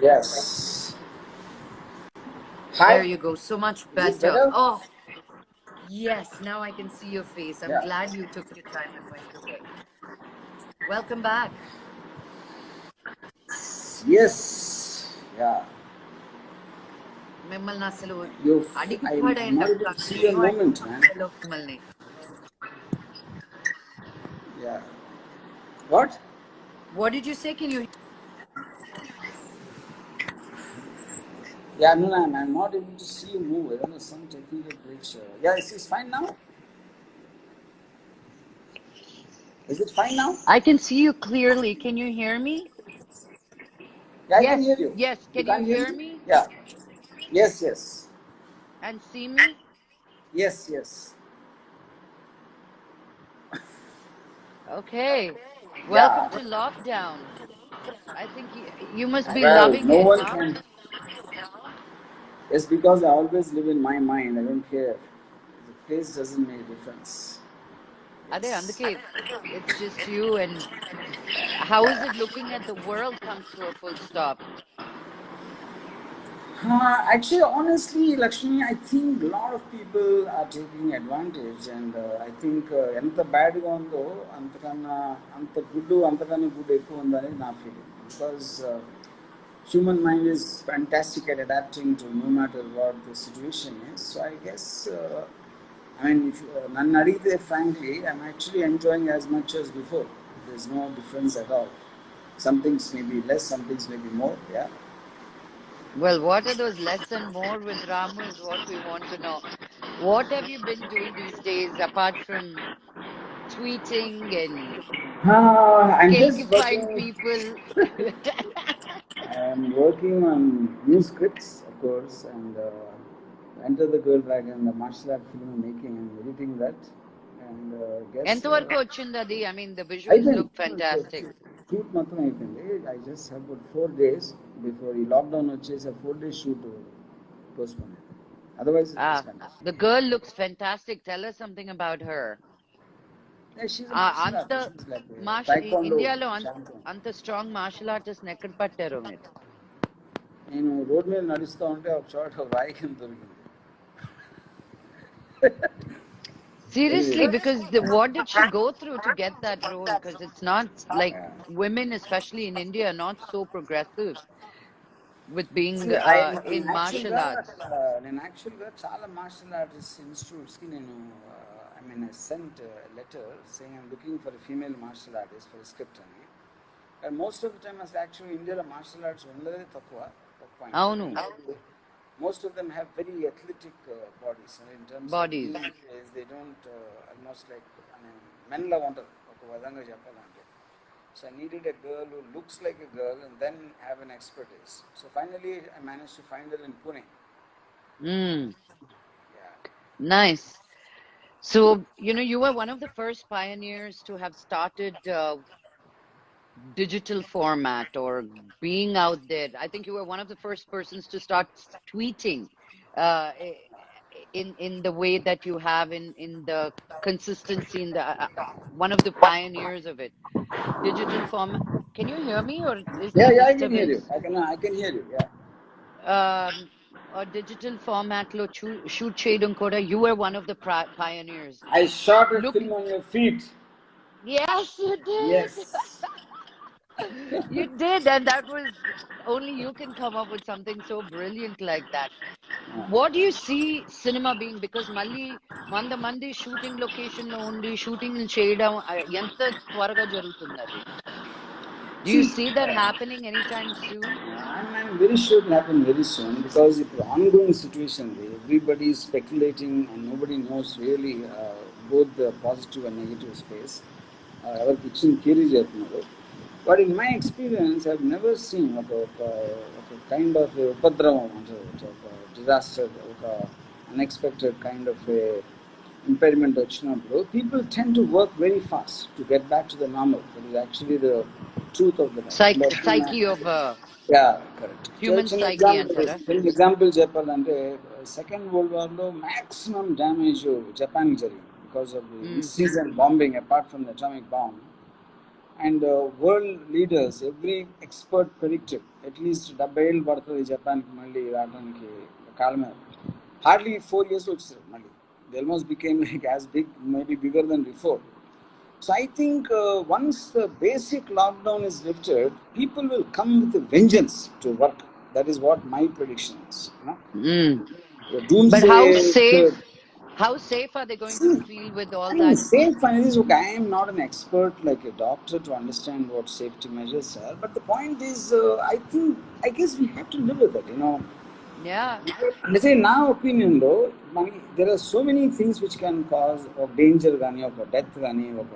Yes. There Hi. you go. So much Is it better. better? Oh, yes. Now I can see your face. I'm Yeah. glad you took your time and went to bed. Welcome back. Yes. Yeah. మిమ్మల్ని అసలు I'm అడిగిపడేయండి not able అక్క to see your నేను movement, man. అడిగిపడలో మిమ్మల్ని. Yeah. What? What did you say? Can you? Yeah, no, I'm not able to see you move. I don't know, some technical glitch. Yeah, it's fine now? Is it fine now? I can see you clearly. Can you hear me? Yeah, I can Yes. hear you. Yes. You Can you can't hear hear me? me Yeah. Yes, yes. and see me? Yes, yes. Okay. Welcome Yeah. to lockdown. I think you must be Well, loving no it, one huh? can. It's because I always live in my mind. I don't care. The place doesn't make a difference. Ade, Yes. అందుకే it's just you. And how is it looking at the world comes to a full stop? Actually, honestly, Lakshmi, I think a lot of people are taking advantage, and I think ఎంత బ్యాడ్గా ఉందో అంతకన్నా అంత good అంతకన్నా good ఎక్కువ ఉందని నా feeling because human mind is fantastic at adapting to no matter what the situation is. So I guess, I mean, if none adite, frankly, I'm actually enjoying as much as before. There's no difference at all. Some things may be less, some things may be more. Yeah. Well, what are those less and more with Ramu is what we want to know. What have you been doing these days apart from tweeting and I'm just cakeifying working. people? I'm working on new scripts, of course, and Enter the Girl Dragon, the martial art film I'm making, and editing that. And guess. ఎంతవరకు వచ్చింది అది? I mean, the I visuals think look fantastic. shoot మాత్రం అయిపోయింది. I just have about 4 days before ఈ lockdown వచ్చేసి 4 days shoot postpone. Otherwise, it's fantastic. The girl looks fantastic. Tell us something about her. Yeah, she's a martial artist. She's like a taekwondo ఇండియాలో champion. అంత strong martial artist ఎక్కడ పట్టారు మీరు? నేను road మీద నడుస్తూ ఉంటే ఒక చోట రాయి కింద దొరికింది. Seriously, because what did she go through to get that role? Because it's not like women, especially in India, are not so progressive with being in martial arts. నేను యాక్చువల్గా చాలా మార్షల్ ఆర్టిస్ట్ ఇన్స్టిట్యూట్స్కి నేను I sent a letter saying I'm looking for a female martial artist for a script అని. And most of the time అసలు యాక్చువల్గా ఇండియాలో martial arts ఉండేదే తక్కువ. అవును. Most of them have very athletic bodies. In terms Bodies. of phase, they don't almost like men la ఉంటారు ఒక విధంగా చెప్పాలంటే. So I needed a girl who looks like a girl and then have an expertise. So finally I managed to find her in Pune. Yeah. Nice. So, you were one of the first pioneers to have started digital format or being out there. I think you were one of the first persons to start tweeting in the way that you have in the consistency in the one of the pioneers of it. Digital format. Can you hear me or is there Yeah, disturbance? I can hear you. I can hear you. Yeah. A digital format lo shoot cheyadam kuda you were one of the pioneers. I shot a film on your feet. Yes, you did. Yes. You did, and that was only you can come up with something so brilliant like that. What do you see cinema being? Because Malli mandi shooting location lo undi shooting cheyadam enta twaraga jarugutunnadi. Do you see that happening anytime soon? I'm very sure it will happen very soon because it's an ongoing situation. Everybody is speculating and nobody knows really both the positive and negative space. Our kitchen theory చేస్తున్నారు. But in my experience, I've never seen a kind of upadravam, a disaster, unexpected kind of impairment వచ్చినప్పుడు people tend to work very fast to get back to the normal. That is actually the truth of the matter. Psyche of Yeah, correct. human psyche antara. Example చెప్పాలంటే Second World War లో maximum damage Japan జరిగింది because of the in-season bombing apart from the atomic bomb. and world leaders, every expert predicted at least 70 ఏళ్ళు పడుతుంది జపాన్కి మళ్ళీ రావడానికి కాళ్ళ మీద. Hardly 4 years వచ్చేసారు మళ్ళీ. They almost became like as big, maybe bigger than before. So I think once the basic lockdown is lifted, people will come with a vengeance to work. That is what my prediction is. You know? The But doomsday. how safe are they going to feel with all I mean, that? safe is okay. I am not an expert like a doctor to understand what safety measures are. But the point is, I guess we have to live with it. You know. Yeah. Let's say now opinion though, there are so many things which can cause a danger gani, or death gani, or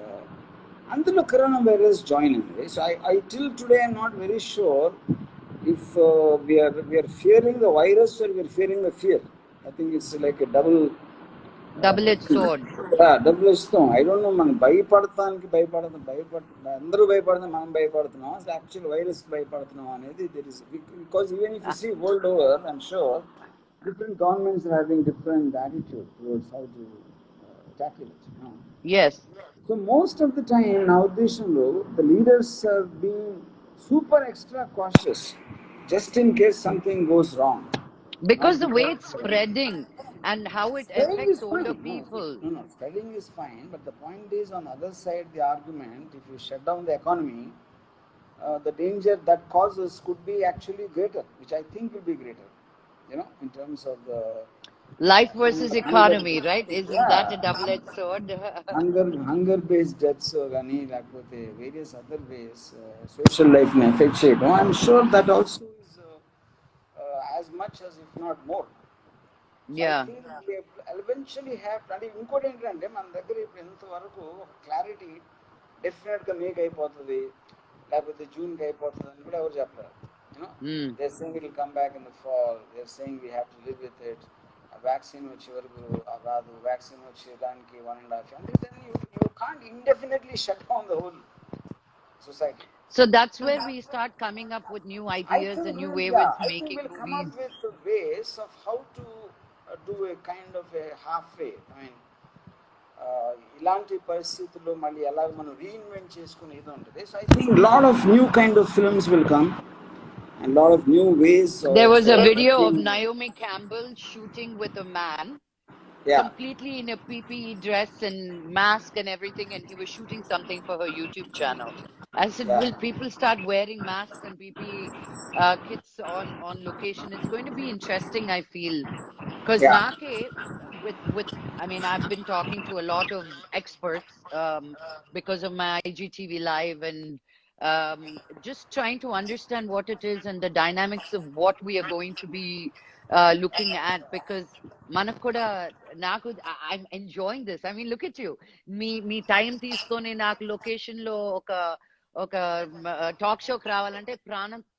అందులో coronavirus join in. So I till today I'm not very sure if we are fearing the virus or we are fearing the fear. I think it's like a double-edged sword. double-edged sword. I don't know, మనం భయపడతానికి అందరూ భయపడుతున్నాం, మనం భయపడుతున్నాం, అసలు actual virus భయపడుతున్నాం అనేది there is, because even if you see world over, I'm sure different governments are having different attitude towards how to tackle it. You know? Yes. So most of the time నా ఉద్దేశంలో the leaders are being super extra cautious just in case something goes wrong. Because the way it's spreading and how it affects older people. No, spreading is fine, but the point is, on the other side, the argument, if you shut down the economy, the danger that causes could be actually greater, which I think will be greater, you know, in terms of the life versus economy, right? Isn't that a double-edged sword? hunger-based deaths or various other ways, social life may affect shape. I'm sure that also is as much as if not more. Yeah. I think we eventually have, and ఇంకోటి ఏంటంటే మన దగ్గర ఇప్పుడు ఎంతవరకు clarity డెఫినెట్గా make అయిపోతుంది లేకపోతే జూన్కి అయిపోతుంది అని కూడా ఎవరు చెప్పారు. They're saying it will come back in the fall. They're saying we have to live with it. Vaccine వచ్చే వరకు రాదు, వ్యాక్సిన్ వచ్చేదానికి 1.5 years. And then you can't indefinitely shut down the whole society. So that's where we start coming up with new ideas and new ways of making movies. Come up with the ways of how to do a kind of a halfway. I mean, ఇలాంటి పరిస్థితుల్లో మళ్ళీ ఎలా మనం reinvent చేసుకుని ఏదో ఉంటుంది. So I think a lot of new kind of films will come and a lot of new ways. There was a video of Naomi Campbell shooting with a man, completely in a PPE dress and mask and everything, and he was shooting something for her YouTube channel. I said, will people start wearing masks and PPE kits on location? It's going to be interesting, I feel. Because with I mean, I've been talking to a lot of experts because of my IGTV live and just trying to understand what it is and the dynamics of what we are going to be looking at. Because manakuda naku, I'm enjoying this. I mean, look at you. Me time teeskoni నాకు location lo ఒక talk షోకి రావాలంటే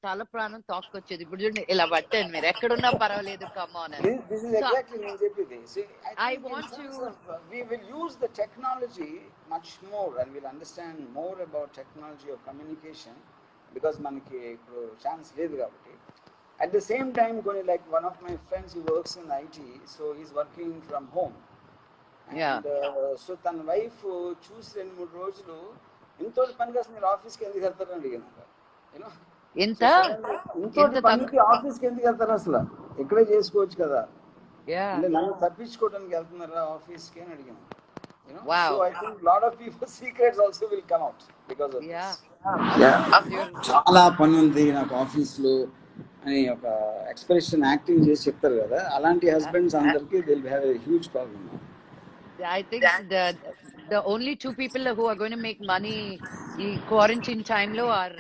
తల ప్రాణం తోక్కొచ్చేది. ఇప్పుడు చూడండి ఇలా పట్టాను, మీరు ఎక్కడున్నా పర్వాలేదు, come on. I want to we will use the technology much more and we'll understand more about technology of communication because మనకి ఇప్పుడు ఛాన్స్ లేదు కాబట్టి. At the same time, like one of my friends who works in IT, so he's working from home. And so తన wife చూసి 2-3 రోజులు ఇంతోటి పని కోసం మీరు ఆఫీస్కి ఎందుకు వెళ్తారని అడిగినారు. ఇంతోటి పనికి ఆఫీస్కి ఎందుకు వెళ్తారు, అసలు ఇక్కడే చేసుకోవచ్చు కదా, అంటే నన్ను తప్పించుకోవడానికి వెళ్తున్నారా ఆఫీస్కి అని అడిగినాను. So I think a lot of people's secrets also will come out because of this. చాలా పని ఉంది నాకు ఆఫీస్లో అని ఒక ఎక్స్ప్రెషన్ యాక్టింగ్ చేసి చెప్తారు కదా, అలాంటి హస్బెండ్స్ అందరికి they will have a huge problem. I think the only 2 people who are going to make money in quarantine time lo are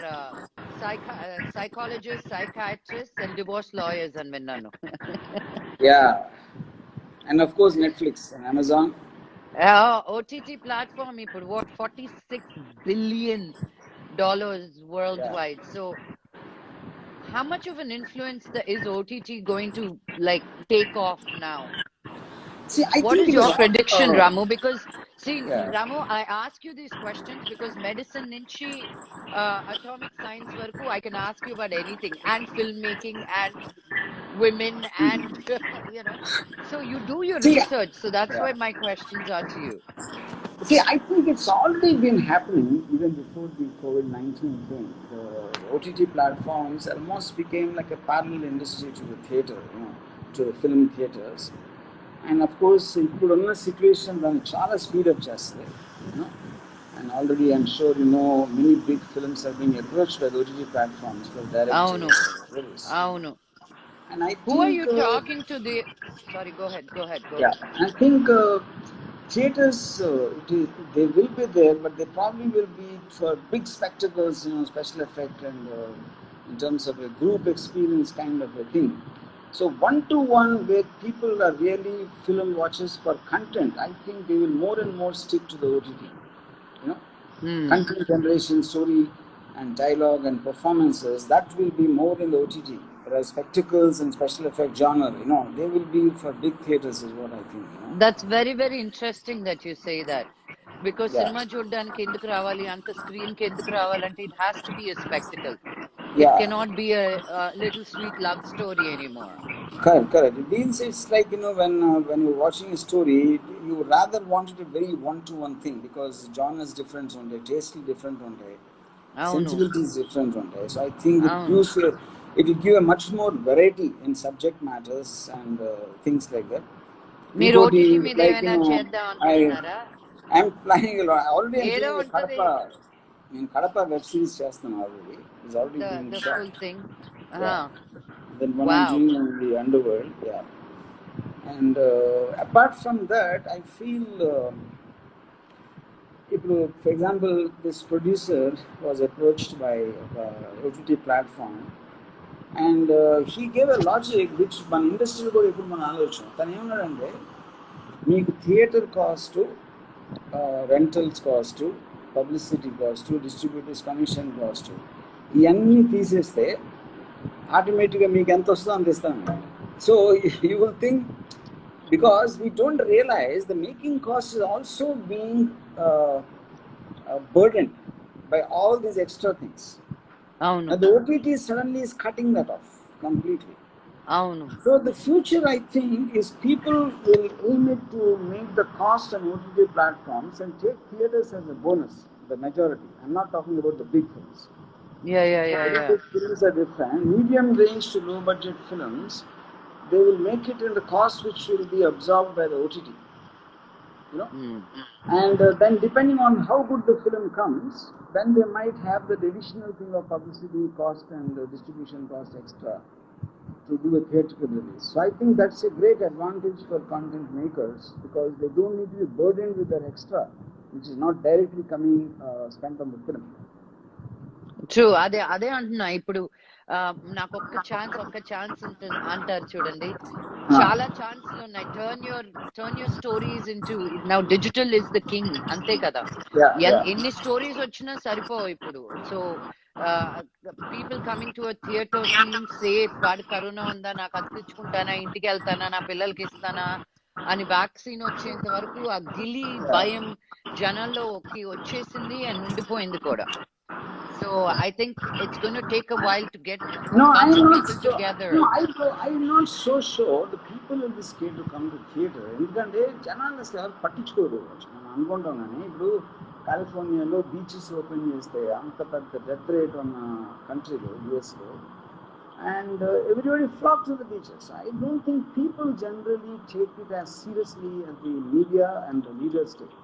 psychologists, psychiatrists and divorce lawyers and vinnanu. And of course Netflix and Amazon. OTT platform ఇప్పుడు what $46 billion worldwide. So how much of an influence is OTT going to like take off now? See, what is your prediction, Ramu? Because see, Ramu, I ask you these questions because medicine nunchi atomic science varaku I can ask you about anything, and filmmaking and women and you know, so you do your research, so that's why my questions are to you. See, I think it's already been happening even before the COVID-19 thing. The OTT platforms almost became like a parallel industry to the theater, to the film theaters. And of course, ఇప్పుడున్న situation దాన్ని చాలా speedup చేస్తుంది you know and already I'm sure many big films are being approached by the OTT platforms for direct Avunu. release. Avunu. And I Who are think, you talking to? Sorry, go ahead. yeah, I think theaters, they will be there, but they probably will be for big spectacles, special effect and in terms of a group experience kind of a thing. So one-to-one where people are really film watchers for content, I think they will more and more stick to the OTT. Content generation, story and dialogue and performances, that will be more in the OTT. Whereas spectacles and special effect genre, they will be for big theaters is what I think. That's very, very interesting that you say that. Because Yeah. cinema చూడడానికి ఎందుకు రావాలి అంత screen కి ఎందుకు రావాలంటే it has to be a spectacle. It Yeah. cannot be a little sweet love story anymore. Correct. It means it's like when you're watching a story, you rather wanted a very one-to-one thing because genre is different one day, taste is different one day, sensibility is different one day. So I think it will give a much more variety in subject matters and things like that. మీరు OTT మీద ఏమైనా చేద్దాం అనుకుంటున్నారా? I'm planning a lot. Already I'm ఏదో doing ఉంటది. in Kadapa web series చేస్తాను already. It's already being the shot. full thing. Yeah. Then one I'm doing in the underworld, yeah. And apart from that, I feel, for example, this producer was approached by OTT platform, and he gave a logic which మన ఇండస్ట్రీలో కూడా ఇప్పుడు మనం ఆలోచన. తను ఏమన్నాడంటే మీకు theatre cost, rentals cost, publicity cost, distributors commission cost ఇవన్నీ తీసేస్తే ఆటోమేటిక్గా మీకు ఎంత వస్తుందో అంత ఇస్తాను. So you will think, because we don't realize the making cost is also being burdened by all these extra things. And the OTT suddenly is cutting that off completely. So the future, I think, is people will aim it to make the cost on OTT platforms and take theaters as a bonus, the majority. I'm not talking about the big films. Yeah. Big films are different. Medium range to low budget films, they will make it in the cost which will be absorbed by the OTT. And then depending on how good the film comes, then they might have the additional thing of publicity cost and distribution cost extra to do a theatrical release. So I think that's a great advantage for content makers because they don't need to be burdened with that extra, which is not directly coming spent on the film. True. అదే అంటున్నా. ఇప్పుడు నాకు ఒక్క chance అంటారు చూడండి, చాలా ఛాన్స్లు ఉన్నాయి. Turn your stories into, now digital is the king, అంతే కదా. ఎన్ని స్టోరీస్ వచ్చినా సరిపోవు ఇప్పుడు. So people coming to a theatre feeling safe. వాడు కరోనా ఉందా, నాకు అది తెచ్చుకుంటానా, ఇంటికి వెళ్తానా, నా పిల్లలకి ఇస్తానా అని వ్యాక్సిన్ వచ్చేంత వరకు ఆ గిలి భయం జనాల్లోకి వచ్చేసింది అండ్ ఉండిపోయింది కూడా. So I think it's going to take a while to get bunch of people together. No, I'm not so sure the people will be scared to come to theater. ఎందుకంటే జనాలు అసలు ఎవరు పట్టించుకోరు. మనం అనుకుంటాం కానీ ఇప్పుడు కాలిఫోర్నియాలో బీచెస్ ఓపెన్ చేస్తే అంత పెద్ద డెత్ రేట్ ఉన్న కంట్రీలో, యుఎస్లో, and everybody flock to the beaches. I don't think people generally take it as seriously as the media and the leaders take,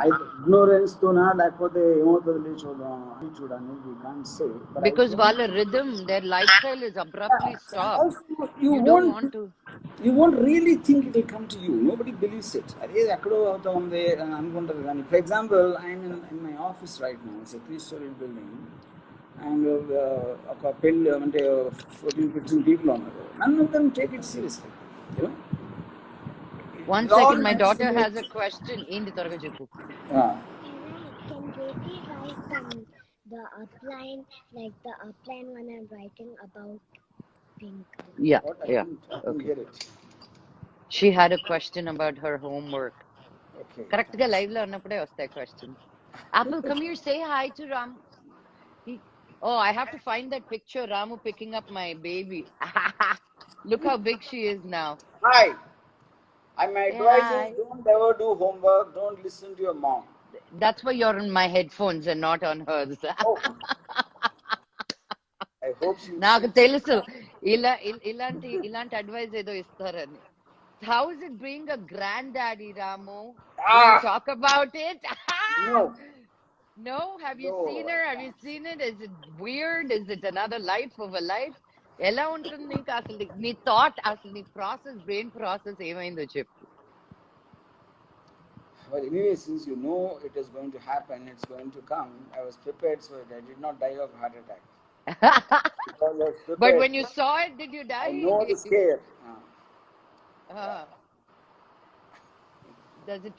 ignorance తోనా లేకపోతే ఏమవుతుంది చూడని we can't say. Because వాళ్ళ rhythm, their lifestyle is abruptly stopped. You don't want to. You won't really think it will come to you. Nobody believes it. అదే ఎక్కడో అవుతా ఉంది అని అనుకుంటారు కానీ, for example, I'm in my office right now. It's a 3-story building. And ఒక పెళ్ళి అంటే 14-15 people ఉన్నారు. None of them take it seriously. One second, my daughter has a question. ఏంటి త్వరగా చెప్పు. Can JP write the upline, like the upline when I'm writing about pink? Yeah. Okay. She had a question about her homework. Okay. Correct ga live lo ఉన్నప్పుడే వస్తాయి questions. Apple, come here, say hi to Ram. I have to find that picture, Ramu picking up my baby. Look how big she is now. Hi. My Hey, advice is hi. don't ever do homework, don't listen to your mom. That's why you're on my headphones and not on hers. Oh, I hope నాకు she's తెలుసు ఇలాంటి advice ఏదో ఇస్తారని. How is it being a granddaddy, Ramu? Will you ah talk about it? no No? Have you seen no her? I Have you can't. seen it? Is it weird? Is it another life of a life? ఎలా ఉంటుంది నీకు అసలు నీ thought అసలు నీ process brain process ఏమైందో చెప్పు. Well, anyway, since you know it is going to happen, it's going to come. I was prepared, so I did not die of heart attack because I was But prepared. when you saw it, did you I die? know the scare. Uh, does it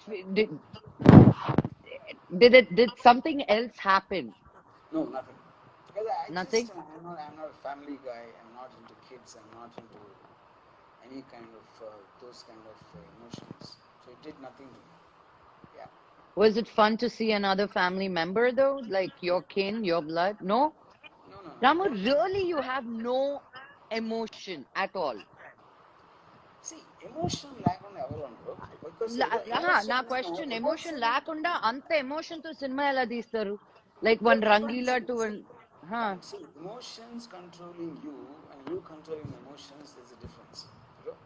did something else happen? No, nothing. Because Nothing? I'm not a family guy. I'm not into kids. I'm not into any kind of those kind of emotions. So it did nothing to me. Yeah. Was it fun to see another family member though? Like your kin, your blood? No? No, no, no. Ramu, really you have no emotion at all. See, emotion లేకుండా ఎవరు ఉండరు because నా emotions, no, question emotion emotion. లేకుండా అంత emotion తో cinema ఎలా తీస్తారు? Like one Rangeela to one. See, emotions controlling you and you controlling emotions, there's a difference. You know?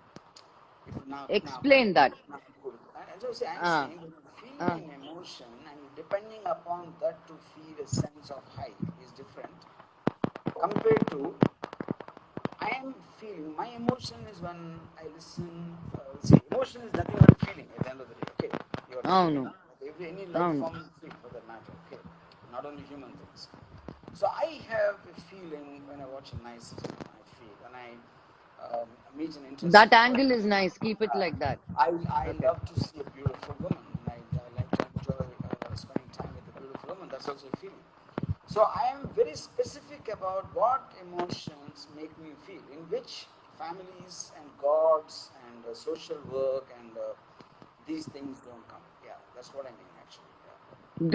Explain that. And so, see, I'm saying when you feel an emotion and depending upon that to feel a sense of high is different compared to I am feeling. My emotion is when I listen. See, emotion is nothing but feeling at the end of the day. Okay, you are అవును feeling. Any life అవును. form you feel for that matter. Okay, not only human things. So I have a feeling when I watch a nice film. I feel when I meet an interesting That person. angle is nice. Keep it like that. I Okay. love to see a beautiful woman, and I like to enjoy spending time with a beautiful woman. That's also a feeling. So I am very specific about what emotions make me feel, in which families and gods and social work and these things don't come. Yeah, that's what I mean actually. Yeah.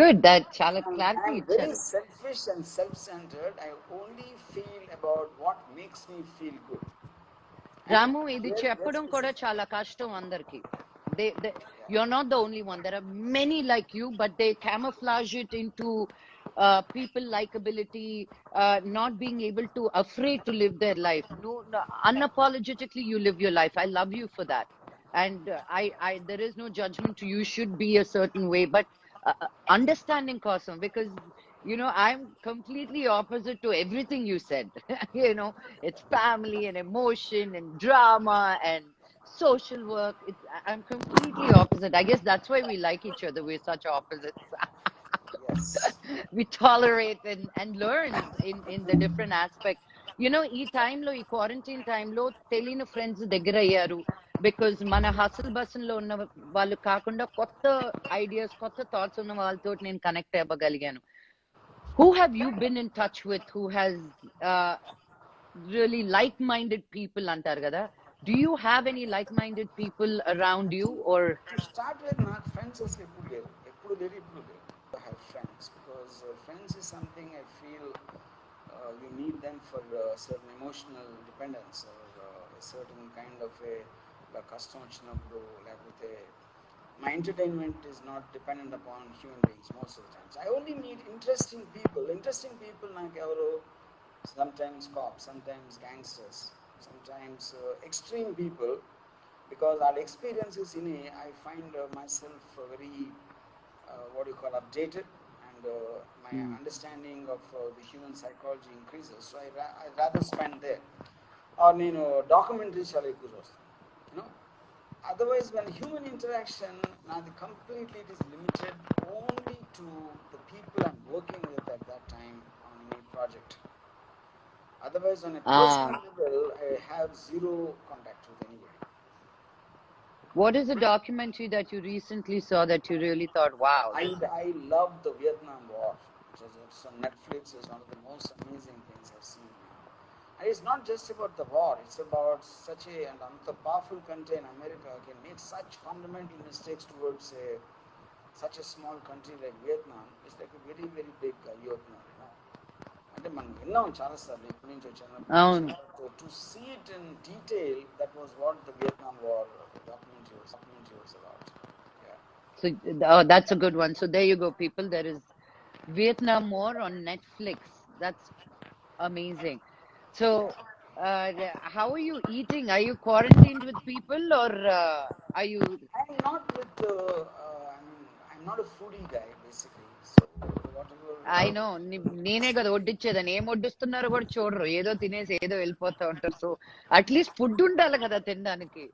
Good. That చాలా clarity I'm very ఇచ్చారు. selfish and self-centered. I only feel about what makes me feel good. And రాము ఇది very చెప్పడం కూడా specific. చాలా కష్టం అందరికి. You're not the only one. There are many like you, but they camouflage it into people likability, not being able to afraid to live their life. No, unapologetically you live your life. I love you for that, and there is no judgment to you. Should be a certain way, but understanding కోసం, because I'm completely opposite to everything you said. It's family and emotion and drama and social work. I'm completely opposite. I guess that's why we like each other. We're such opposites. Yes. We tolerate and learn in the different aspect. ఈ టైంలో ఈ quarantine టైంలో తెలియని friends దగ్గర అయ్యారు, because మన hassle బసన్ లో ఉన్న వాళ్ళు కాకుండా కొత్త ఐడియాస్ కొత్త థాట్స్ ఉన్న వాళ్ళతో నేను connect అవ్వగలిగాను. Who have you been in touch with who has uh, really like-minded people అంటారు కదా? Do you have any like-minded people around you or? To start with, not friends is ఎప్పుడు లేరు. I have friends because friends is something I feel you need them for certain emotional dependence or a certain kind of a కష్టం వచ్చినప్పుడు లేకపోతే my entertainment is not dependent upon human beings most of the times. I only need interesting people. Interesting people like ఎవరు sometimes cops, sometimes gangsters, sometimes extreme people because our experiences in a, I find myself very what do you call updated and my understanding of the human psychology increases. So I rather spend there. Or documentaries చాలా ఎక్కువ చూస్తాను. Otherwise, when human interaction, now completely it is limited only to the people I'm working with at that time on any project. Otherwise, on a personal level, I have zero contact with anybody. What is a documentary that you recently saw that you really thought, wow? I love the Vietnam War. It's on Netflix. It's one of the most amazing things I've seen. And it's not just about the war. It's about such a powerful country in America can make such fundamental mistakes towards such a small country like Vietnam. It's like a very, very big eye-opener. అంటే మనం విన్నాం చాలాసార్లు ఎప్పటి నుంచి అవును. వచ్చాను to see it in detail that was what the Vietnam war documentary was about. Yeah. So that's a good one. So there you go, people. There is Vietnam War on Netflix. That's amazing. So, how are you eating? Are you quarantined with people, or are you? I'm not with I'm not a foodie guy basically, so whatever I know. నేనే కదా వడ్డిచ్చేదని ఏం వడ్డిస్తున్నారో కూడా చూడరు, ఏదో తినేసి ఏదో వెళ్ళిపోతా ఉంటారు. సో అట్లీస్ట్ ఫుడ్ ఉండాలి కదా తినడానికి.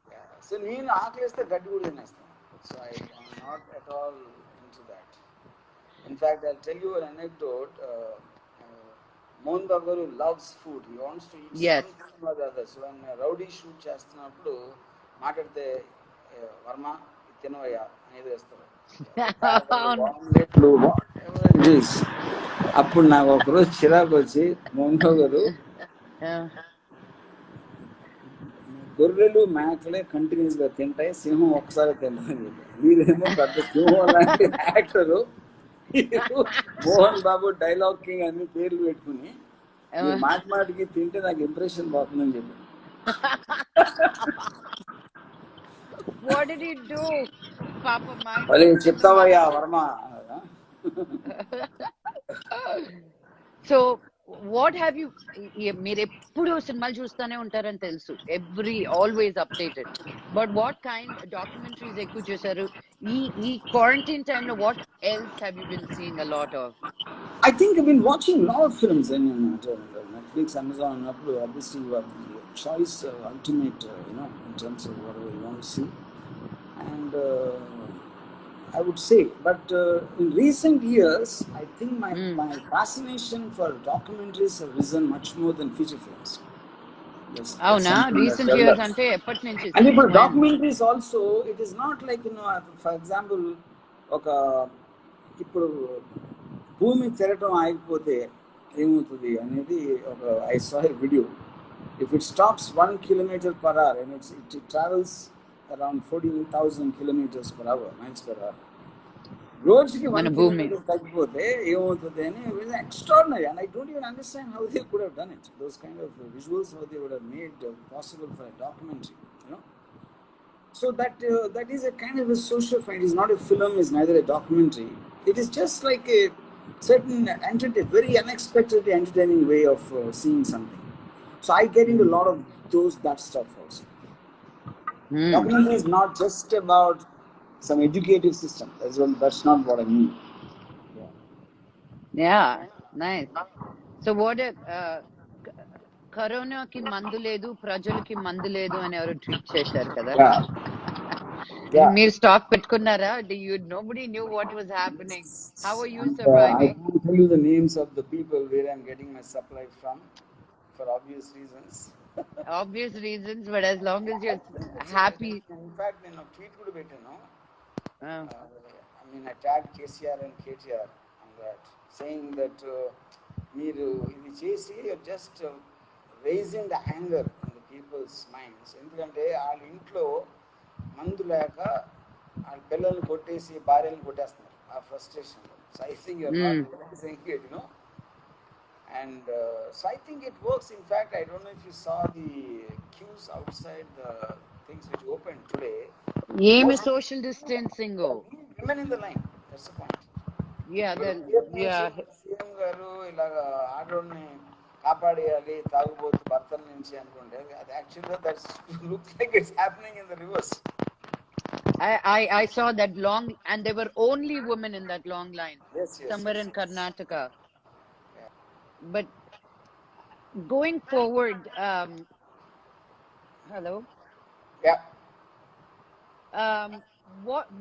సో నేను ఆకలిస్తే గడ్డి కూడా తినేస్తాను. So I'm not at all into that. In fact, I'll tell you an anecdote. Mohan Babu loves food. He wants to eat Yes. something or the other. So when Rowdy shoot చేస్తున్నప్పుడు మాట్లాడితే వర్మ తినవయ్యా అనేది వేస్తారు. ఆమ్లెట్లు అప్పుడు నాకు ఒకరోజు చిరాకు వచ్చి మోహన్ బాబు గారు గొర్రెలు మేకలే కంటిన్యూస్ గా తింటాయి, సింహం ఒక్కసారి తింటాయి. మీరేమో పెద్ద సింహం లాంటి actor, Mohan Babu dialogue king అని పేర్లు పెట్టుకుని మాటి మాటికి తింటే నాకు ఇంప్రెషన్ పోతుందని చెప్పి. What did he do? Papa, mind. చెప్తావయ్యా Varma. So what have you? మీరు ఎప్పుడు సినిమాలు చూస్తూనే ఉంటారని తెలుసు, always updated. But what kind documentaries ఎక్కువ చూసారు ఈ quarantine time లో? What else have you been seeing a lot of? I think I've been watching a lot of films in Netflix, Amazon, obviously you have the choice, ultimate, in terms of whatever you want to see. And I would say, but in recent years, I think my fascination for documentaries have risen much more than feature films. Yes, అవునా? Recent years అంటే ఎప్పటి నుంచి? And ఇప్పుడు documentaries also, it is not like, for example, ఒక ఇప్పుడు భూమి తిరగటం ఆగిపోతే ఏమవుతుంది అనేది ఒక I saw a video. If it stops 1 kilometer per hour and it travels around 14,000 kilometers per hour, miles per hour. రోజుకి 1 kilometer తగ్గిపోతే ఏమవుతుంది అని extraordinary, and I don't even understand how they could have done it. Those kind of visuals, how they would have made possible for a documentary, So that is a kind of a social find. It's not a film, it's neither a documentary. It is just like a certain very unexpectedly entertaining way of seeing something. So I get into a lot of that stuff also. Documentary is not just about some educative system. That's not what I mean. Yeah, nice. So what కరోనాకి మందు లేదు, ప్రజలకి మందు లేదు అని ఎవరు tweet చేశారు కదా. మీరు స్టాక్ పెట్టుకున్నారా? Nobody knew what was happening. How are you surviving? I can't tell you the names of the people where I'm getting my supply from, for obvious reasons. Obvious reasons, but as long as you're happy. In fact, tweet could be I tagged KCR and KTR on that, saying that you're just raising the anger in the people's minds. ఎందుకంటే వాళ్ళ ఇంట్లో మందు లేక వాళ్ళ పిల్లల్ని కొట్టేసి భార్యలను కొట్టేస్తున్నారు ఆ frustration. So I think you're not realising it, and so I think it works. In fact, I don't know if you saw the queues outside the things which opened today. Social distancing. Women in the line. That's the point. Yeah. CM గారు ఇలాగ ఆడోళ్ళని కాపాడేయాలి తాగుబోతు భర్తల నుంచి అనుకుంటే అది యాక్చువల్గా that's looks like it's happening in the reverse. I saw that long, and there were only women in that long line. Yes, somewhere in Karnataka. But going forward, hello. Yeah.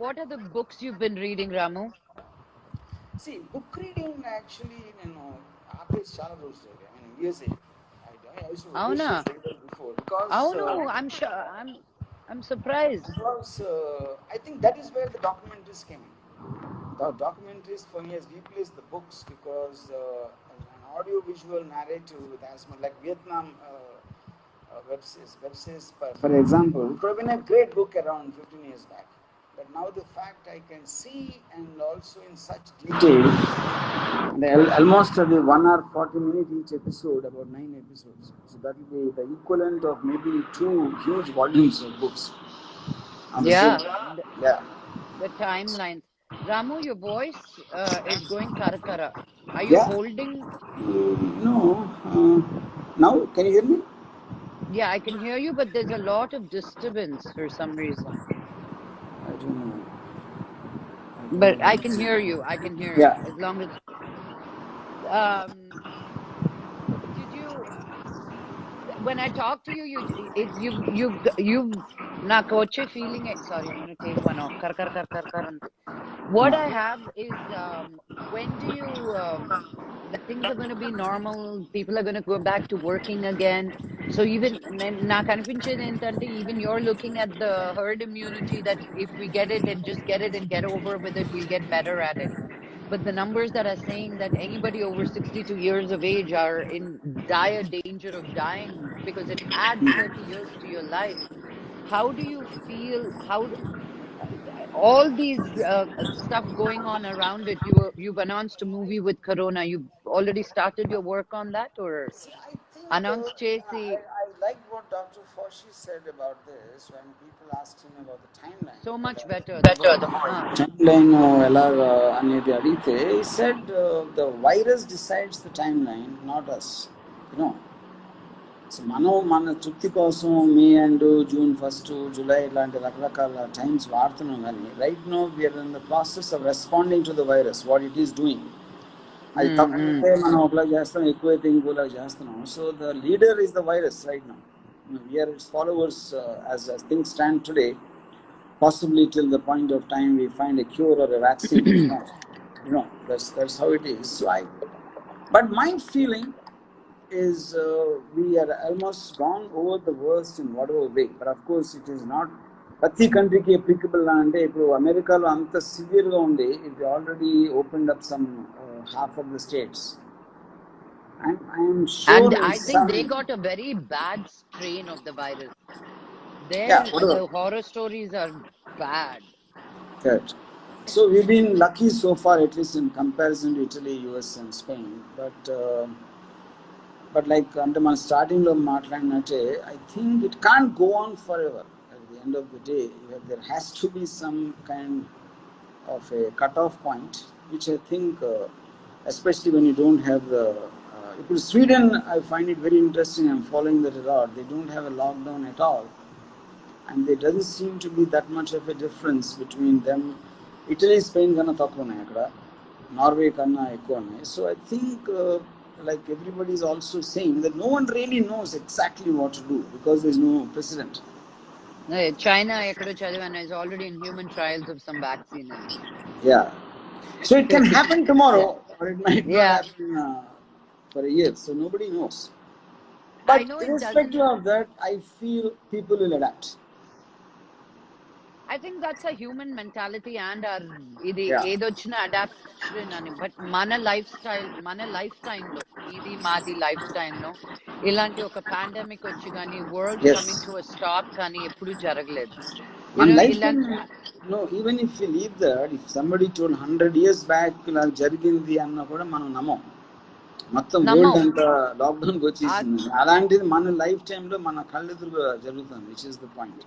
What are the books you've been reading, Ramu? See, book reading actually, ఆపేసి చాలా రోజులు. USA. I used to read before because. Oh no, I'm sure. I'm surprised. Because I think that is where the documentaries came in. The documentaries for me has replaced the books because an audio-visual narrative with as much like Vietnam web series. For example, it could have been a great book around 15 years back. But now the fact I can see and also in such detail, and almost a 1 hour 40 minutes each episode, about 9 episodes. So that will be the equivalent of maybe 2 huge volumes of books on the same. Yeah, Yeah. the timelines. Ramu, your voice is going karakara. Are you Yeah. holding? No. Now, can you hear me? Yeah, I can hear you, but there's a lot of disturbance for some reason. I don't know. But I can hear you. I can hear you. Yeah. As long as um did you when I talk to you, you na koche feeling it. Sorry, I'm gonna take one off. Kar kar kar kar kar. What I have is when do you like things are going to be normal, people are going to go back to working again. So even నాకు అనిపించేది ఏంటంటే even you're looking at the herd immunity that if we get it and just get it and get over with it, we'll get better at it. But the numbers that are saying that anybody over 62 years of age are in dire danger of dying because it adds 30 years to your life. How do you feel? All these stuff going on around it? You've announced a movie with Corona. You've already started your work on that, or See, I think announced I, Chesi? I like what Dr. Fauci said about this when people asked him about the timeline. So much better. The more, huh? Timeline అనేది అడిగితే he said the virus decides the timeline, not us. You know. So మనం మన తృప్తి కోసం మే and June 1 July ఇలాంటి రకరకాల times వాడుతున్నాం కానీ right now we're in the process of responding to the virus what it is doing. అది తక్కువైతే మనం ఒకలా చేస్తాం, ఎక్కువైతే ఇంకోలా చేస్తున్నాం. So the leader is the virus right now. We're its followers as things stand today, possibly till the point of time we find a cure or a vaccine. You know, that's how it is. So but my feeling is we are almost gone over the worst in whatever way. But of course it is not ప్రతి కంట్రీకి applicable అంటే ఇప్పుడు అమెరికాలో అంత సివియర్గా ఉండి it already opened up some half of the states. I'm sure. And I think they got a very bad strain of the virus. The horror stories are bad. Correct. So we've been lucky so far, at least in comparison to Italy, US and Spain. But like అంటే మన స్టార్టింగ్లో మాట్లాడినట్టే, I think it can't go on forever. At the end of the day, there has to be some kind of a cut-off point, which I think, especially when you don't have the Sweden, I find it very interesting. I'm following that a lot. They don't have a lockdown at all, and there doesn't seem to be that much of a difference between them. Italy, Spain కన్నా తక్కువ ఉన్నాయి అక్కడ, Norway కన్నా ఎక్కువ ఉన్నాయి. So I think like everybody is also saying that no one really knows exactly what to do because there's no precedent. China ekkado chadivana is already in human trials of some vaccine. Yeah. So it can happen tomorrow, or it might not happen for a year. So nobody knows. But irrespective of that, I feel people will adapt. I think that's a human mentality and our edochina adaptation ani. But mana lifetime lo meedi maadi lifetime lo ilanti oka pandemic vachi gaani world coming to a stop gaani eppudu jaragaledu. No, even if you leave that, if somebody told 100 years back ఇలా జరిగింది అన్న కూడా మనం నమ్మం. మొత్తం world అంతా లాక్డౌన్కి వచ్చేసింది. అలాంటిది మన లైఫ్ టైంలో మన కళ్ళెదురుగా జరుగుతుంది, which is the point.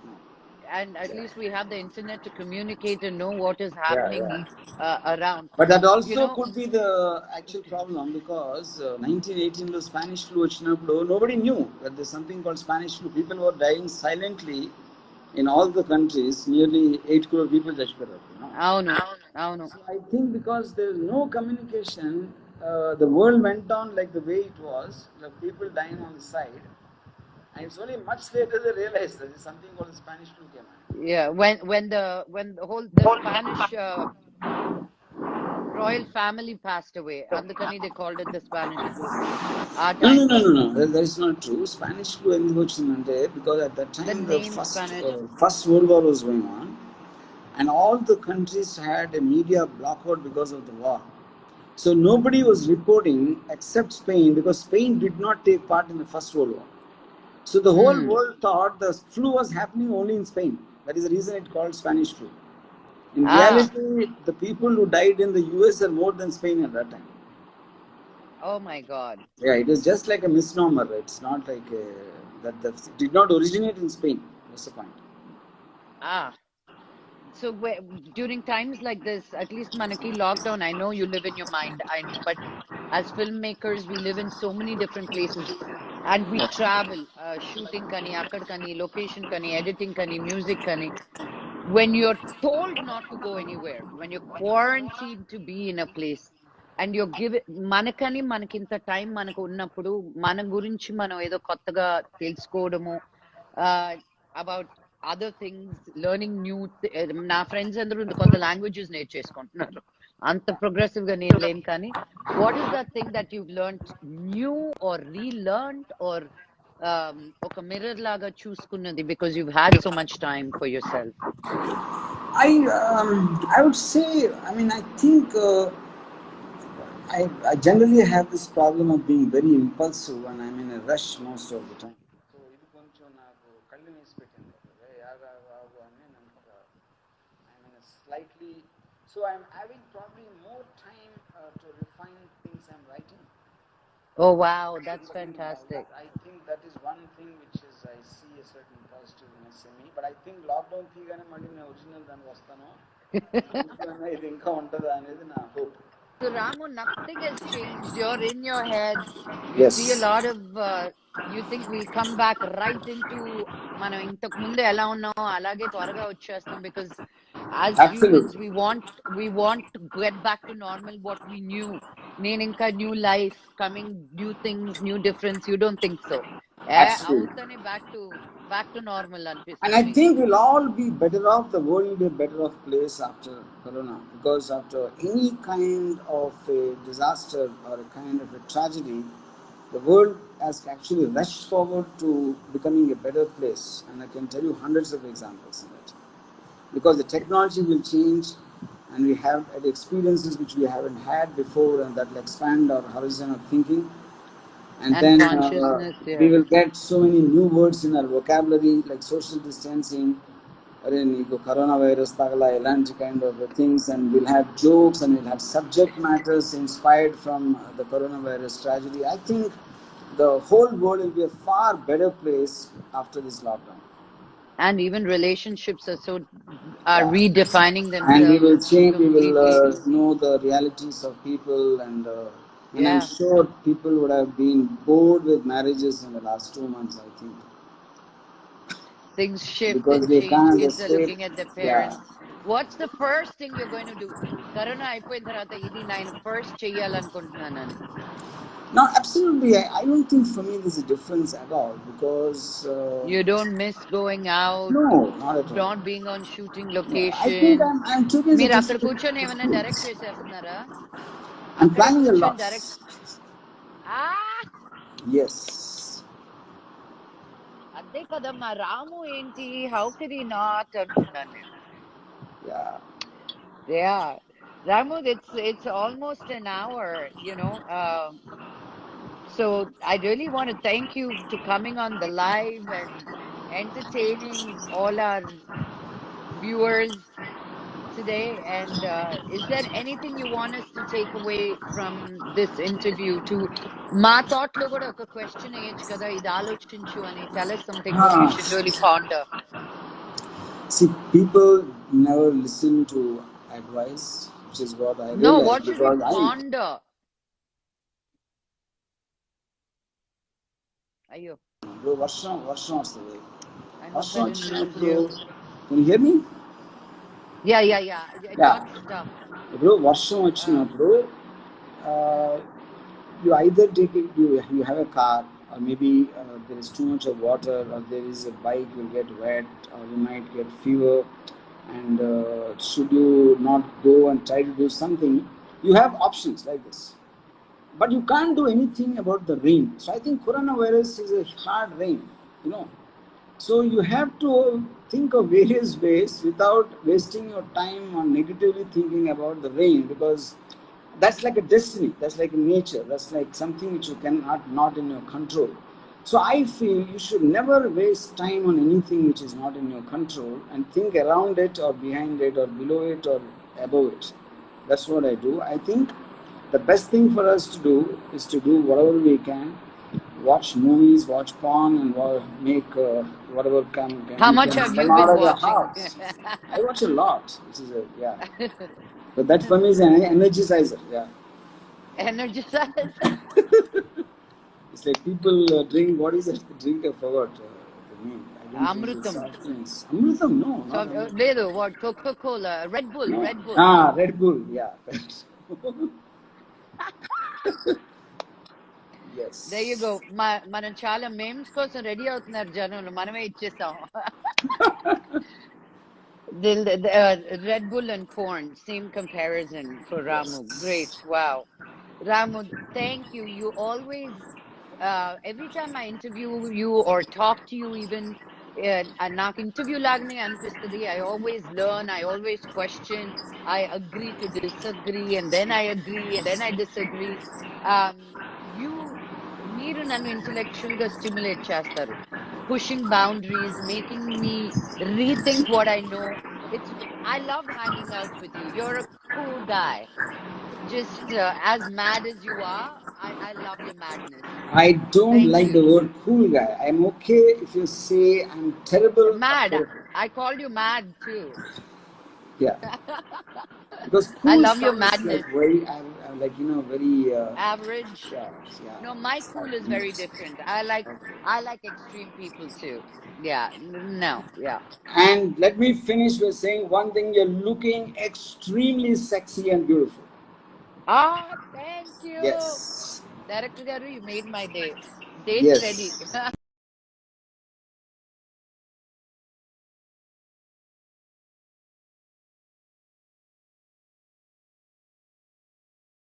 And at least we have the internet to communicate and know what is happening around. But that also could be the actual problem, because 1918 lo Spanish flu vachinappudu nobody knew that there's something called Spanish flu. People were dying silently in all the countries. Nearly 8 crore people chachipararu. Avunu. So I think because there's no communication, the world went on like the way it was, the people dying on the side. And it's only much later they realized that there's something called the Spanish flu came out. Yeah, when the Spanish royal family passed away, andukani they called it the Spanish flu. No. That is not true. Spanish flu enduku vachindante because at that time the first World War was going on, and all the countries had a media blackout because of the war. So nobody was reporting except Spain, because Spain did not take part in the First World War. So the whole world thought the flu was happening only in Spain. That is the reason it called Spanish flu. In reality, the people who died in the US are more than Spain at that time. Oh my God. Yeah, it is just like a misnomer. It's not like that it did not originate in Spain. That's the point. So during times like this, at least manaki lockdown, I know you live in your mind, but as filmmakers, we live in so many different places and we travel, shooting kani, akkad kani, location kani, editing kani, music kani. When you're told not to go anywhere, when you're quarantined to be in a place, and you're given మనకని మనకింత time మనకు ఉన్నప్పుడు మన గురించి మనం ఏదో కొత్తగా తెలుసుకోవడము about other things learning new నా ఫ్రెండ్స్ అందరూ కొత్త లాంగ్వేజెస్ నేర్చేసుకుంటున్నారు అంత ప్రోగ్రెసివ్ గా నేను లేను కానీ what is that thing that you learned new or relearned or ఒక మిర్రర్ లాగా చూసుకున్నది because you had so much time for yourself I would say, I think I generally have this problem of being very impulsive and I'm in a rush most of the time. So ఇది కొంచెం నాకు కళ్ళు వేసి పెట్టింది. I'm in a slightly, so I'm having probably more time to refine things I'm writing. Oh wow, that's fantastic. I think that is one thing which is I see a certain positiveness in me. But I think lockdown తీగానే మళ్ళీ నేను original దానికి వస్తాను. ఇది ఇంకా ఉంటుందా అనేది నా hope. So Ramu, nothing has changed. You're in your head. You Yes. see a lot of. You think we'll come back right into మనం ఇంతకు ముందు ఎలా ఉన్నామో అలాగే త్వరగా వచ్చేస్తాం because as humans we want to get back to normal what we knew. నేను ఇంకా new life coming, new things, new difference. You don't think so? అవుతానే back to normal అనిపిస్తుంది. And I think we'll all be better off. The world will be a better off place after Corona, because after any kind of a disaster or a kind of a tragedy, the world has actually rushed forward to becoming a better place. And I can tell you hundreds of examples in it. Because the technology will change and we have experiences which we haven't had before, and that will expand our horizon of thinking. And then we will get so many new words in our vocabulary, like social distancing, coronavirus, kind of things, and we'll have jokes and we'll have subject matters inspired from the coronavirus tragedy. I think the whole world will be a far better place after this lockdown. And even relationships are redefining themselves. And we will change. We will know the realities of people, and I'm sure people would have been bored with marriages in the last 2 months. I think things shift because and change. Kids are looking at their parents. What's the first thing you're going to do? Corona అయిపోయిన తర్వాత ఇది నేను first చేయాలనుకుంటున్నానని. No, absolutely. I don't think for me there's a difference at all, because you don't miss going out. No, not at all. Not being on shooting location. I think I'm taking. మీరు అక్కడ కూర్చొని ఏమైనా direct చేసేస్తున్నారా? I'm planning a lot. Yes. అదే కదమ్మా రాము ఏంటి how can he not అనుకున్నాను నేను. Yeah. Ramu, it's almost an hour, so I really want to thank you to coming on the live and entertaining all our viewers today. And is there anything you want us to take away from this interview? To ma thought lo kuda oka question ayyochu kada idi alochinchu ani. Tell us something that we should really ponder. See, people never listen to advice, which is what I realized. No, what should we ponder? Ayyo. Bro, varsham vastadi. Varsham vachinappudu. Can you hear me? Yeah. Don't stop. Bro, varsham vachinappudu, you either take it, you have a car, or maybe there is too much of water, or there is a bike will get wet, or you might get fever, and should you not go and try to do something, you have options like this. But you can't do anything about the rain. So I think coronavirus is a hard rain, So you have to think of various ways without wasting your time on negatively thinking about the rain, because that's like a destiny, that's like nature, that's like something which you cannot, not in your control. So I feel you should never waste time on anything which is not in your control and think around it or behind it or below it or above it. That's what I do. I think the best thing for us to do is to do whatever we can. Watch movies, watch porn, and make whatever How we much can have come you out been of the watching? house. I watch a lot, which is yeah. But that for me is an energizer. Yeah. Energizer. It's like people drink, what is it? The drink, I forgot the name. I don't drink the Amrutam. soft drinks. Amrutam? No, So, not Amrutam. Ledo, what? Coca-Cola, Red Bull, No. Red Bull. Red Bull, yeah. Yes. There you go. మనం చాలా memes కోసం ready అవుతున్నారు జనులు. మనమే ఇచ్చేసాం. Red Bull and porn, same comparison for Ramu. Great. Yes. Wow. Ramu, thank you. You always, every time I interview you or talk to you, even నాకు interview లాగానే అనిపిస్తుంది. I always learn, I always question, I agree to disagree, and then I agree, and then I disagree. Um, you, మీరు నన్ను intellectual గా stimulate చేస్తారు. Pushing boundaries, making me rethink what I know. I love hanging out with you. You're a cool guy. Just as mad as you are, I love your madness. I don't Thank like you. the word cool guy. I'm okay if you say I'm terrible. Mad. I called you mad too. Yeah. Because I cool love your sounds like madness. very, like, very. Average. Yeah, yeah. No, my cool is very Yes. different. I like extreme people too. Yeah. No. Yeah. And let me finish with saying one thing: you're looking extremely sexy and beautiful. Ah, thank you. Yes. Director Garu, you made my day. Date's ready. Yes.